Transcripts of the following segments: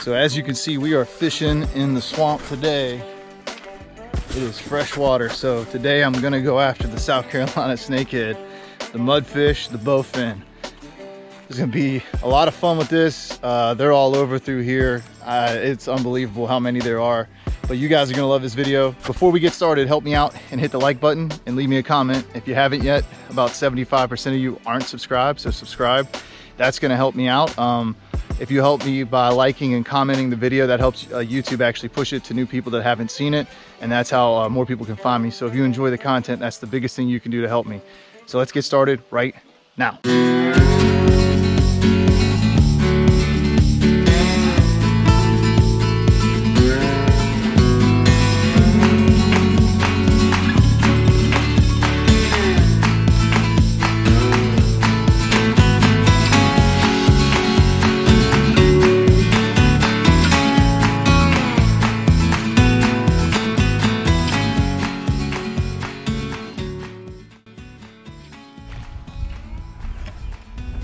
So as you can see, we are fishing in the swamp today. It is fresh water. So today I'm gonna go after the South Carolina snakehead, the mudfish, the bowfin. There's gonna be a lot of fun with this. They're all over through here. It's unbelievable how many there are. But you guys are gonna love this video. Before we get started, help me out and hit the like button and leave me a comment. If you haven't yet, about 75% of you aren't subscribed, so subscribe. That's gonna help me out. If you help me by liking and commenting the video, that helps YouTube actually push it to new people that haven't seen it. And that's how more people can find me. So if you enjoy the content, that's the biggest thing you can do to help me. So let's get started right now.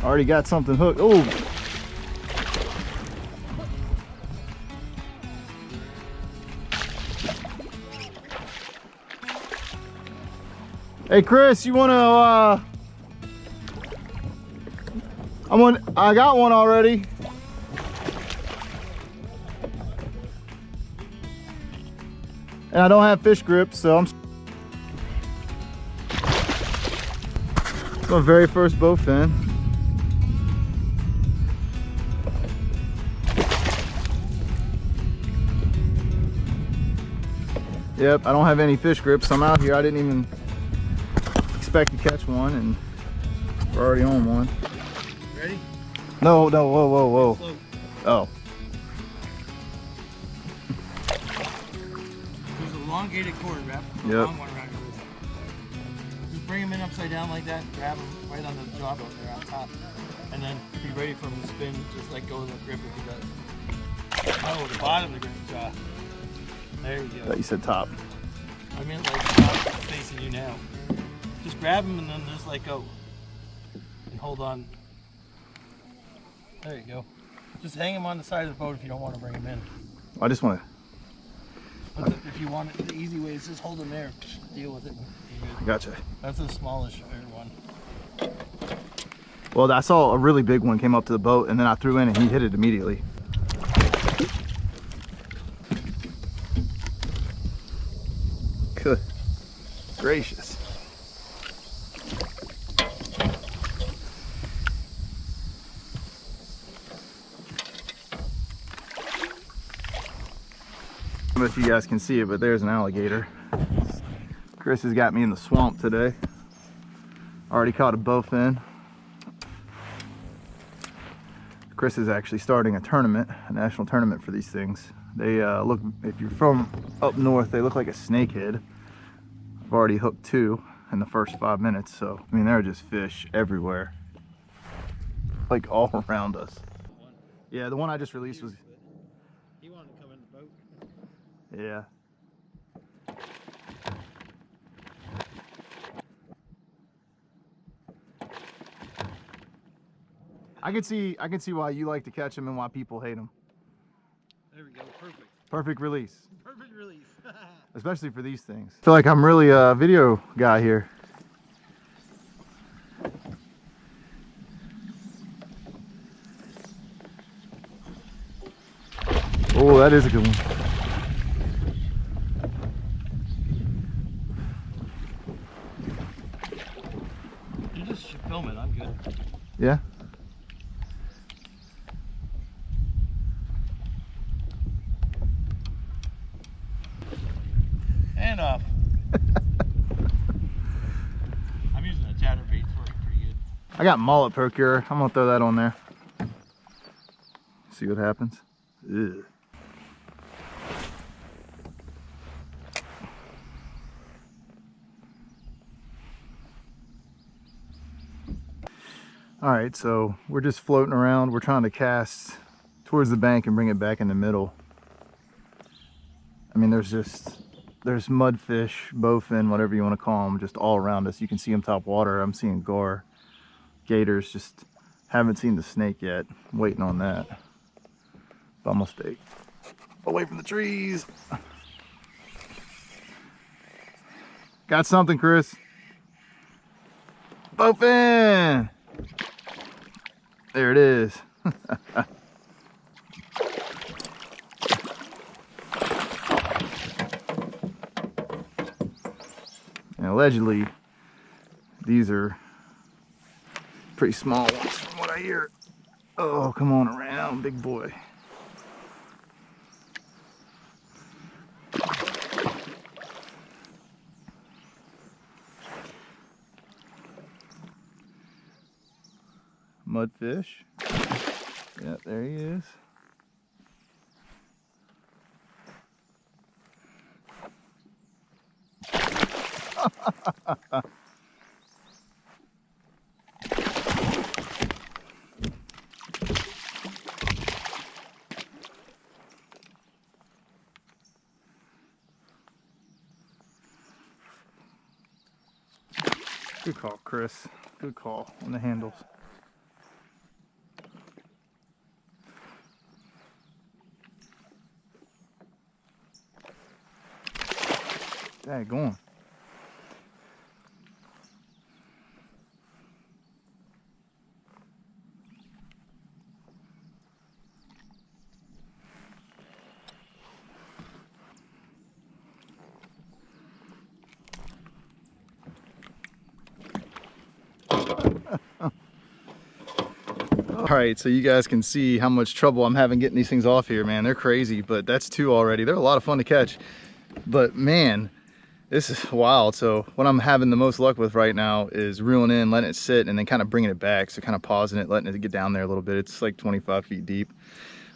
Already got something hooked. Oh, hey Chris, you wanna I got one already. And I don't have fish grips, so I'm my very first bowfin. Yep, I don't have any fish grips. I'm out here. I didn't even expect to catch one, and we're already on one. Ready? No, whoa. Float. Oh. There's an elongated cord wrap. Yep. Long one around your wrist. Just bring them in upside down like that. Grab them right on the jaw bone there on top, and then be ready for them to spin. Just let go of the grip if he does. Oh, the bottom of the grip jaw. There you I go. thought you said top. I meant like top facing you now. Just grab them and then just let go. And hold on. There you go. Just hang them on the side of the boat if you don't want to bring them in. I just want to. But if you want it, the easy way is just hold them there. Deal with it. Gotcha. That's the smallest one. Well, I saw a really big one came up to the boat, and then I threw in and he hit it immediately. Good gracious. I don't know if you guys can see it, but there's an alligator. Chris has got me in the swamp today. Already caught a bowfin. Chris is actually starting a tournament, a national tournament for these things. They look, if you're from up north, they look like a snakehead. I've already hooked 2 in the first 5 minutes, so I mean there are just fish everywhere, like all around us. Yeah, the one I just released was. He wanted to come in the boat. Yeah. I can see why you like to catch them and why people hate them. There we go. Perfect. Perfect release. Perfect release. Especially for these things. I feel like I'm really a video guy here. Oh, that is a good one. You just should film it. I'm good. Yeah. And off. I'm using a chatterbait. It's working pretty good. I got mullet procure. I'm gonna throw that on there. See what happens. Ugh. All right, so we're just floating around. We're trying to cast towards the bank and bring it back in the middle. I mean, there's mudfish, bowfin, whatever you want to call them, just all around us. You can see them top water. I'm seeing gar, gators. Just haven't seen the snake yet. I'm waiting on that. But I'm gonna stay away from the trees. Got something, Chris. Bowfin! There it is. And allegedly, these are pretty small ones from what I hear. Oh, come on around, big boy. Mudfish. Yeah, there he is. Good call, Chris. Good call on the handles. Daggone. All right, so you guys can see how much trouble I'm having getting these things off here, man. They're crazy, but that's 2 already. They're a lot of fun to catch, but man, this is wild. So what I'm having the most luck with right now is reeling in, letting it sit, and then kind of bringing it back. So kind of pausing it, letting it get down there a little bit. It's like 25 feet deep,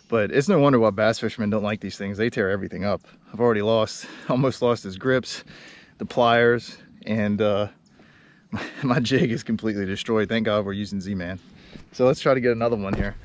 but it's no wonder why bass fishermen don't like these things. They tear everything up. I've already almost lost his grips, the pliers, and my jig is completely destroyed. Thank God we're using ZMan. So let's try to get another one here.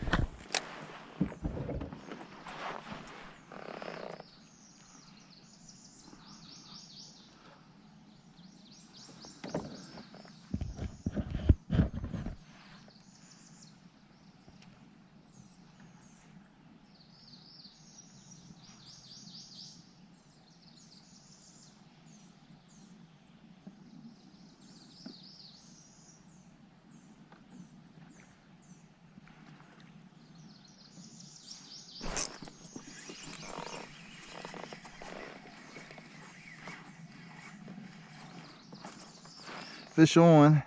Fish on,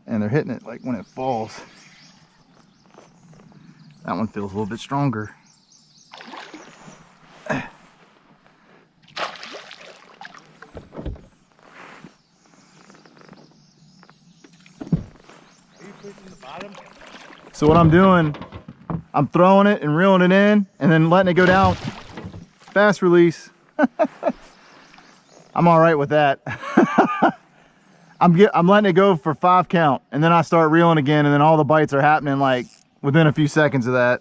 and they're hitting it like when it falls. That one feels a little bit stronger. So what I'm doing, I'm throwing it and reeling it in and then letting it go down. Fast release. I'm all right with that. I'm letting it go for 5 count, and then I start reeling again, and then all the bites are happening like within a few seconds of that.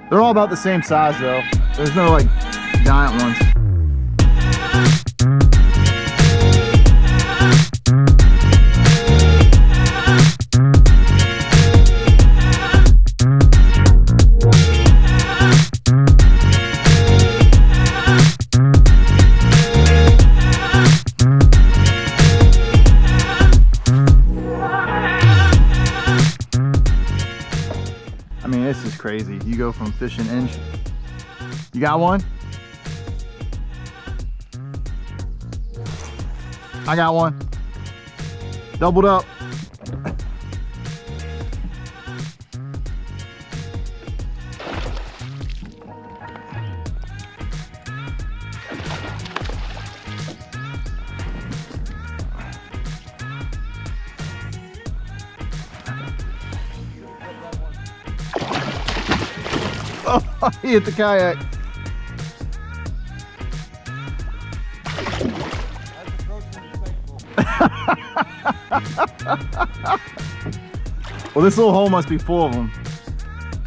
They're all about the same size though. There's no like giant ones. This is crazy. You go from fishing inch. You got one? I got one. Doubled up. Oh, he hit the kayak. Well, this little hole must be full of them.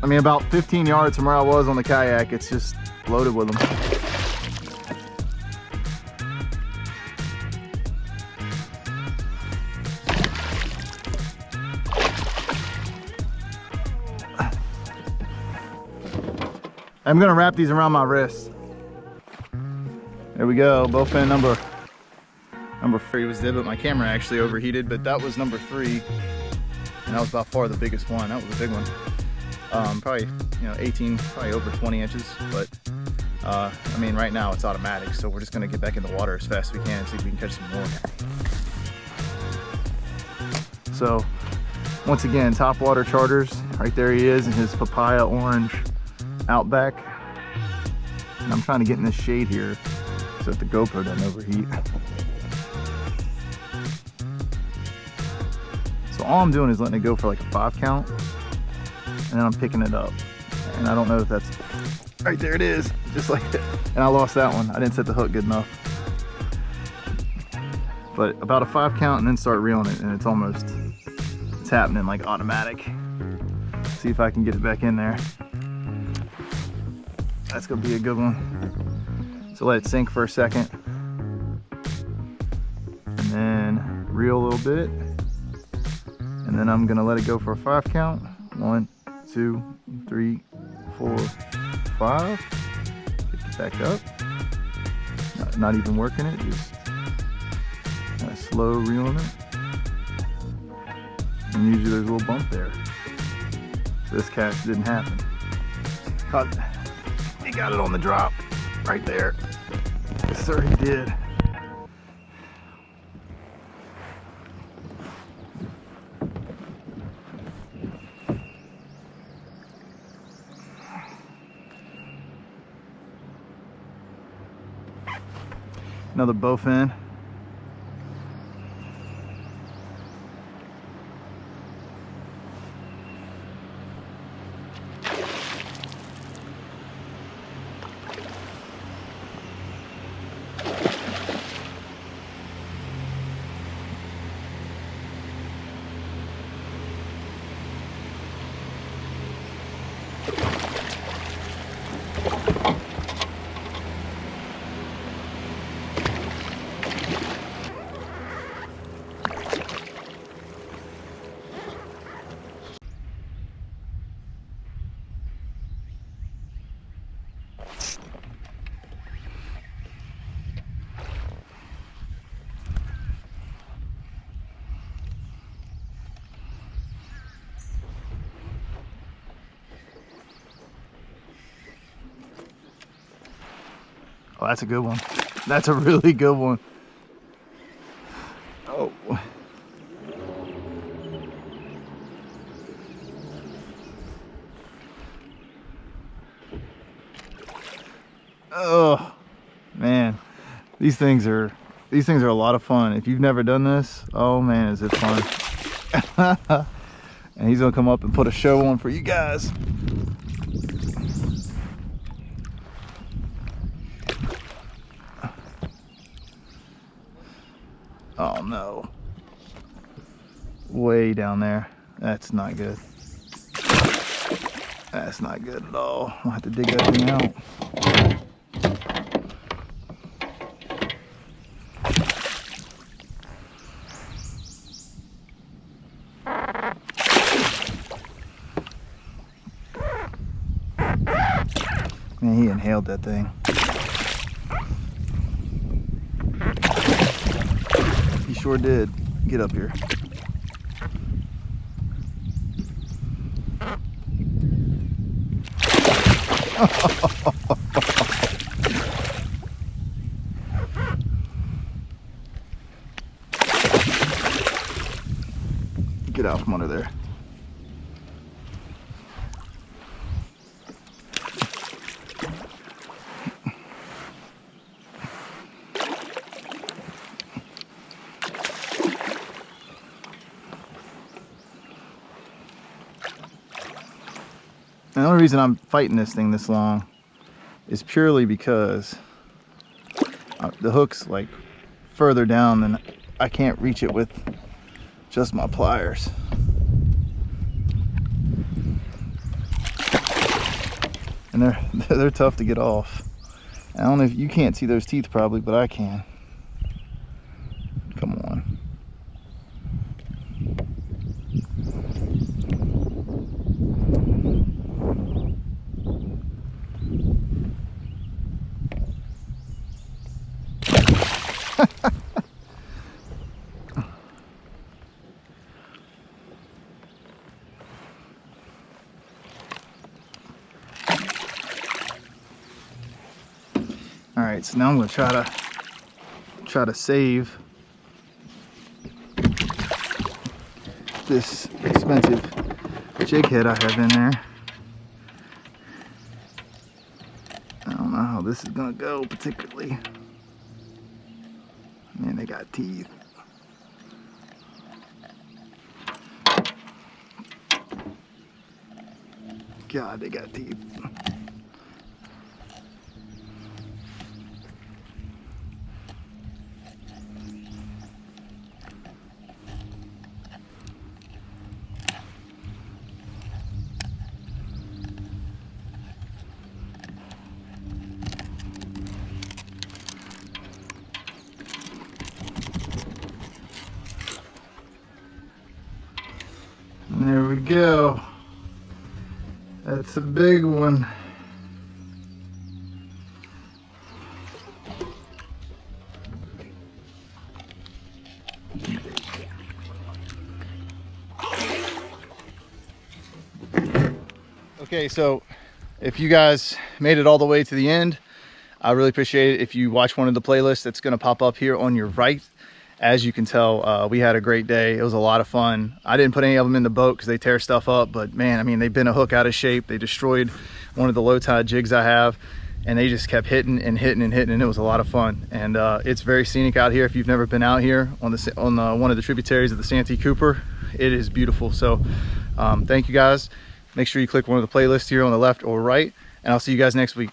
I mean, about 15 yards from where I was on the kayak, it's just loaded with them. I'm gonna wrap these around my wrist. There we go, Bowfin number 3 was dead, but my camera actually overheated, but that was number 3. And that was by far the biggest one. That was a big one. Probably, 18, probably over 20 inches, but I mean, right now it's automatic, so we're just gonna get back in the water as fast as we can and see if we can catch some more. So, once again, Topwater Charters, right there he is in his papaya orange Outback. And I'm trying to get in this shade here so that the GoPro doesn't overheat. So all I'm doing is letting it go for like a 5 count, and then I'm picking it up. And I don't know if that's, right there it is, just like that. And I lost that one. I didn't set the hook good enough. But about a 5 count and then start reeling it, and it's happening like automatic. See if I can get it back in there. That's gonna be a good one. So let it sink for a second. And then reel a little bit. And then I'm gonna let it go for a 5 count. 1, 2, 3, 4, 5. Pick it back up. Not even working it, just kind of slow reeling it. And usually there's a little bump there. So this catch didn't happen. He got it on the drop, right there. Yes, sir, he did. Another bowfin. Oh, that's a good one. That's a really good one. Oh. Oh, man. These things are a lot of fun. If you've never done this, oh man, is it fun. And he's gonna come up and put a show on for you guys. Oh no. Way down there. That's not good. That's not good at all. I'll have to dig that thing out. Man, he inhaled that thing. He sure did. Get up here. Get out from under there. The only reason I'm fighting this thing this long is purely because the hook's like further down than I can't reach it with just my pliers. And they're tough to get off. I don't know if you can't see those teeth probably, but I can. Come on. right, so now I'm gonna try to save this expensive jighead I have in there. I don't know how this is gonna go particularly. Man, they got teeth. God, they got teeth. There we go. That's a big one. Okay, so if you guys made it all the way to the end, I really appreciate it. If you watch one of the playlists that's going to pop up here on your right, as you can tell, we had a great day. It was a lot of fun. I didn't put any of them in the boat because they tear stuff up, but man, I mean, they've been a hook out of shape. They destroyed one of the LowTide jigs I have, and they just kept hitting and hitting and hitting, and it was a lot of fun. And it's very scenic out here. If you've never been out here on one of the tributaries of the Santee Cooper, it is beautiful. So thank you guys. Make sure you click one of the playlists here on the left or right, and I'll see you guys next week.